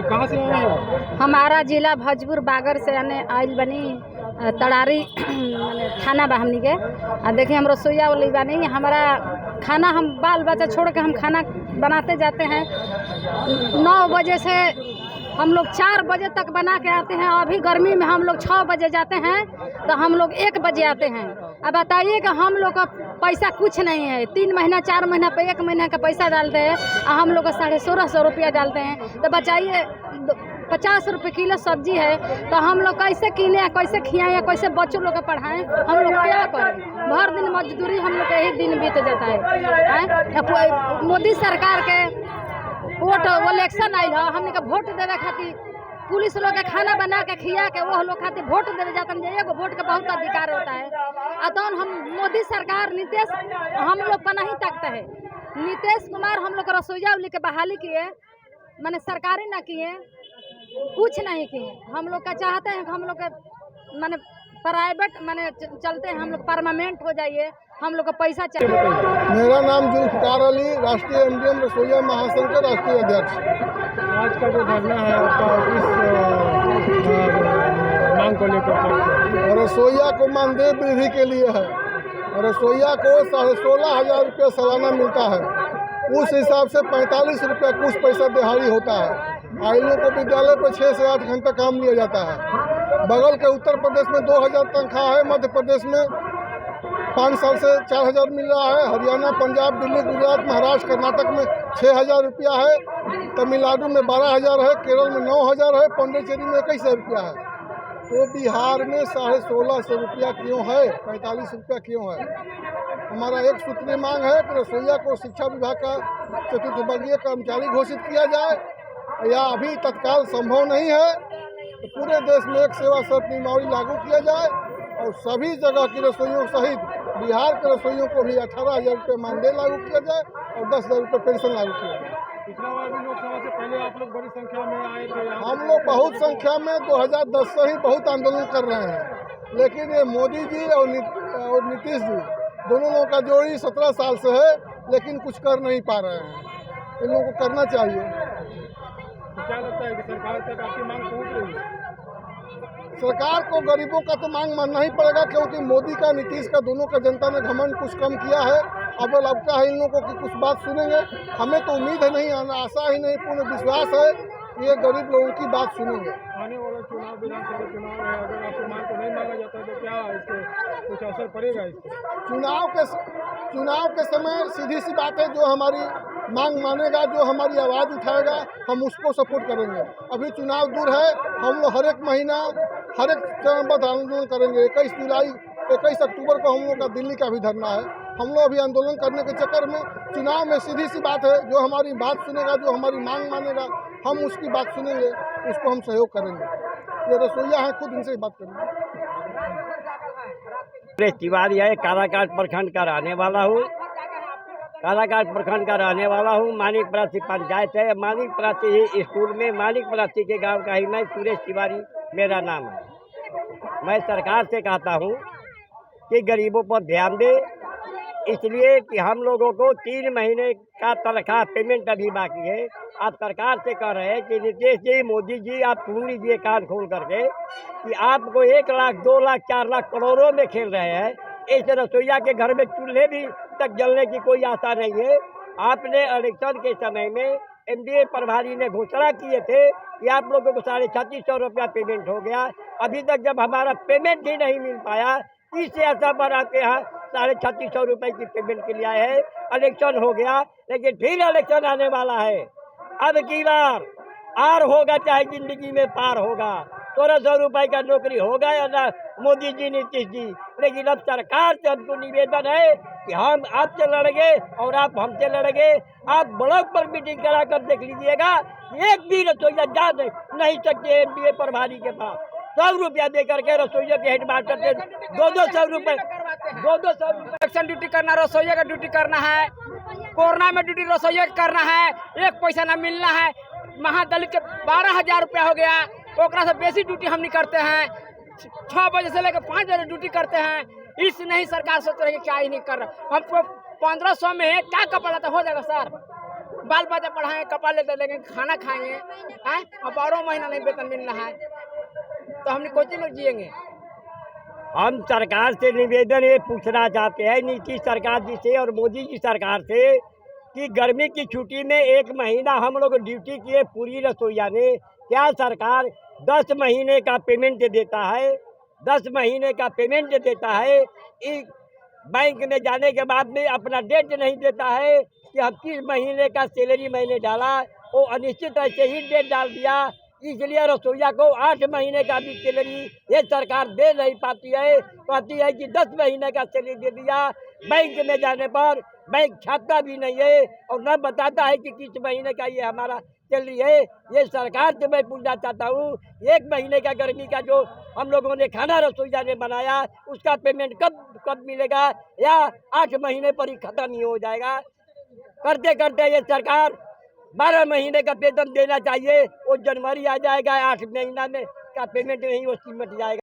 जी कहाँ से आए हैं? हमारा जिला भोजपुर बागर से आइल बनी तड़ारी माने थाना बा हमनी के। देखिए हम रसोईया वाली बानी, हमारा खाना हम बाल बच्चा छोड़ के हम खाना बनाते जाते हैं। 9 बजे से हम लोग 4 बजे तक बना के आते हैं। अभी गर्मी में हम लोग 6 बजे जाते हैं तो हम लोग 1 बजे आते हैं। अब बताइए कि हम लोग का पैसा कुछ नहीं है। 3 महीना 4 महीना पे 1 महीना का पैसा डालते हैं और हम लोग को 1650 रुपया डालते हैं। तो बताइए 50 रुपये किलो सब्जी है तो हम लोग कैसे किने, कैसे खियाएं, कैसे बच्चों लोग को पढ़ाएं, हम लोग क्या करें? भर दिन मजदूरी हम लोग का यही दिन बीत जाता है। मोदी सरकार के वोट इलेक्शन आयल है, हमने का वोट देवे खातिर पुलिस लोग के खाना बना के खिया के वो लोग खातिर वोट देवे जाते हैं। एगो वोट का बहुत अधिकार होता है। अतः हम मोदी सरकार नीतीश हम लोग पर नहीं तकता है। नीतीश कुमार हम लोग रसोईया के बहाली किए, मैंने सरकारी ना किए, कुछ नहीं किए। हम लोग का चाहते हैं कि हम लोग का मैंने प्राइवेट मैंने चलते हैं, हम लोग परमानेंट हो जाइए, हम लोग को पैसा चाहिए। मेरा नाम जुल्फकार अली, राष्ट्रीय एमडीएम रसोईया महासंघ के राष्ट्रीय अध्यक्ष। आज का जो धरना है आपका किस मांग को लेकर? रसोईया को मानदेय वृद्धि के लिए है। रसोईया को 16,500 रुपया सालाना मिलता है। उस हिसाब से 45 रुपया कुछ पैसा दिहाड़ी होता है। आइलों को विद्यालय पर 6 से 8 घंटा काम लिया जाता है। बगल के उत्तर प्रदेश में 2000 तनख्वाह है, मध्य प्रदेश में 5 साल से 4000 मिल रहा है, हरियाणा, पंजाब, दिल्ली, गुजरात, महाराष्ट्र, कर्नाटक में 6000 रुपया है, तमिलनाडु में 12000 है, केरल में 9000 है, पौंडीचेरी में 2100 रुपया है। तो बिहार में 1650 रुपया क्यों है, 45 रुपया क्यों है? हमारा एक सूत्रीय मांग है कि रसोईया को शिक्षा विभाग का चतुर्थ वर्गीय कर्मचारी घोषित किया जाए, या अभी तत्काल संभव नहीं है तो पूरे देश में एक सेवा शर्त नियमावली लागू किया जाए और सभी जगह की रसोइयों सहित बिहार के रसोइयों को भी 18,000 रुपये मानदेय लागू किया जाए और 10,000 रुपये पेंशन लागू किया जाए। पिछला बार भी लोकसभा से पहले आप लोग बड़ी संख्या में आए थे। हम लोग बहुत संख्या में 2010 से ही बहुत आंदोलन कर रहे हैं, लेकिन ये मोदी जी और नीतीश जी दोनों लोगों का जोड़ी 17 साल से है, लेकिन कुछ कर नहीं पा रहे हैं। इन लोगों को करना चाहिए। तो क्या लगता है कि सरकार तक आपकी मांग पहुंच रही है? सरकार को गरीबों का तो मांग मानना ही पड़ेगा, क्योंकि मोदी का नीतीश का दोनों का जनता ने घमंड कुछ कम किया है। अब लगता है इन लोगों को कि कुछ बात सुनेंगे। हमें तो उम्मीद है नहीं, आशा ही नहीं, पूर्ण विश्वास है कि ये गरीब लोगों की बात सुनेंगे। आने वाला चुनाव विधानसभा चुनाव है, अगर आपकी मांग को नहीं माना जाता है तो क्या इसके कुछ असर पड़ेगा? इसके चुनाव के समय सीधी सी बात है, जो हमारी मांग मानेगा, जो हमारी आवाज़ उठाएगा, हम उसको सपोर्ट करेंगे। अभी चुनाव दूर है, हम लोग हर एक महीना हर एक चरणबद्ध आंदोलन करेंगे। 21 अक्टूबर को हम लोग का दिल्ली का भी धरना है। हम लोग अभी आंदोलन करने के चक्कर में चुनाव में सीधी सी बात है, जो हमारी बात सुनेगा, जो हमारी मांग मानेगा, हम उसकी बात सुनेंगे, उसको हम सहयोग करेंगे। ये रसोईया हैं, खुद इनसे बात करेंगे। तिवारी है, काराकाट प्रखंड का रहने वाला हूँ। काराकाट प्रखंड का रहने वाला हूँ। मानिक प्राची पंचायत है, मानिक प्राची स्कूल में मानिक प्राची के गांव का ही मैं सुरेश तिवारी मेरा नाम है। मैं सरकार से कहता हूँ कि गरीबों पर ध्यान दे, इसलिए कि हम लोगों को 3 महीने का तनख्वाह पेमेंट अभी बाकी है। आप सरकार से कह रहे हैं कि नीतीश जी, मोदी जी, आप सुन लीजिए कान खोल करके कि आपको 1 लाख, 2 लाख, 4 लाख करोड़ों में खेल रहे हैं। इस रसोईया के घर में चूल्हे भी तक जलने की कोई आशा नहीं है। आपने इलेक्शन के समय में एनडीए प्रभारी ने घोषणा किए थे कि आप लोगों को 3650 रुपया पेमेंट हो गया। अभी तक जब हमारा पेमेंट ही नहीं मिल पाया, इससे ऐसा पर आपके यहाँ 3650 रुपये की पेमेंट के लिए आए हैं। इलेक्शन हो गया, लेकिन फिर इलेक्शन आने वाला है। अब की बार आर होगा, चाहे जिंदगी में पार होगा। 1600 रुपये का नौकरी होगा या ना मोदी जी, नीतीश जी। लेकिन अब सरकार से हमको निवेदन है कि हम आपसे लड़ेंगे और आप हमसे लड़ेंगे। आप ब्लॉक पर मीटिंग करा कर देख लीजिएगा, एक भी रसोईया जा नहीं सकते एनडीए प्रभारी के पास। 100 रुपया दे करके रसोईया के हेडमास्टर से 200 रुपये इलेक्शन ड्यूटी करना, रसोईया का ड्यूटी करना है, कोरोना में ड्यूटी रसोईया करना है, एक पैसा ना मिलना है। महादलित के 12,000 रुपया हो गया, ओकरा से बेसी ड्यूटी हम नहीं करते हैं। 6 बजे से लेकर 5 बजे ड्यूटी करते हैं। इस नहीं सरकार सोच रही है क्या ही नहीं कर रहा। हमको 1500 में क्या कपड़ा लाता हो जाएगा सर? बाल बच्चा पढ़ाएं, कपड़ा लेते, लेकिन खाना खाएंगे हैं, और 12 महीना नहीं वेतन मिल रहा है, तो हमने कोची में जिएंगे। हम सरकार से निवेदन ये पूछना चाहते हैं, नीतीश सरकार जी से और मोदी जी सरकार से, कि गर्मी की छुट्टी में 1 महीना हम लोग ड्यूटी किए पूरी रसोईया ने, क्या सरकार 10 महीने का पेमेंट देता है? 10 महीने का पेमेंट देता है, इस बैंक में जाने के बाद में अपना डेट नहीं देता है कि हम किस महीने का सैलरी मैंने डाला, वो अनिश्चित ऐसे ही डेट डाल दिया। इसलिए रसोईया को 8 महीने का भी सैलरी ये सरकार दे नहीं पाती है, कहती है कि 10 महीने का सैलरी दे दिया। बैंक में जाने पर बैंक छापता भी नहीं है और न बताता है कि किस महीने का ये हमारा सैलरी है। ये सरकार से मैं पूछना चाहता हूँ, 1 महीने का गर्मी का जो हम लोगों ने खाना रसोईया ने बनाया, उसका पेमेंट कब मिलेगा, या 8 महीने पर ही खत्म ही हो जाएगा? करते करते ये सरकार 12 महीने का वेतन देना चाहिए, वो जनवरी आ जाएगा, 8 महीना में का पेमेंट नहीं वो सिमट जाएगा।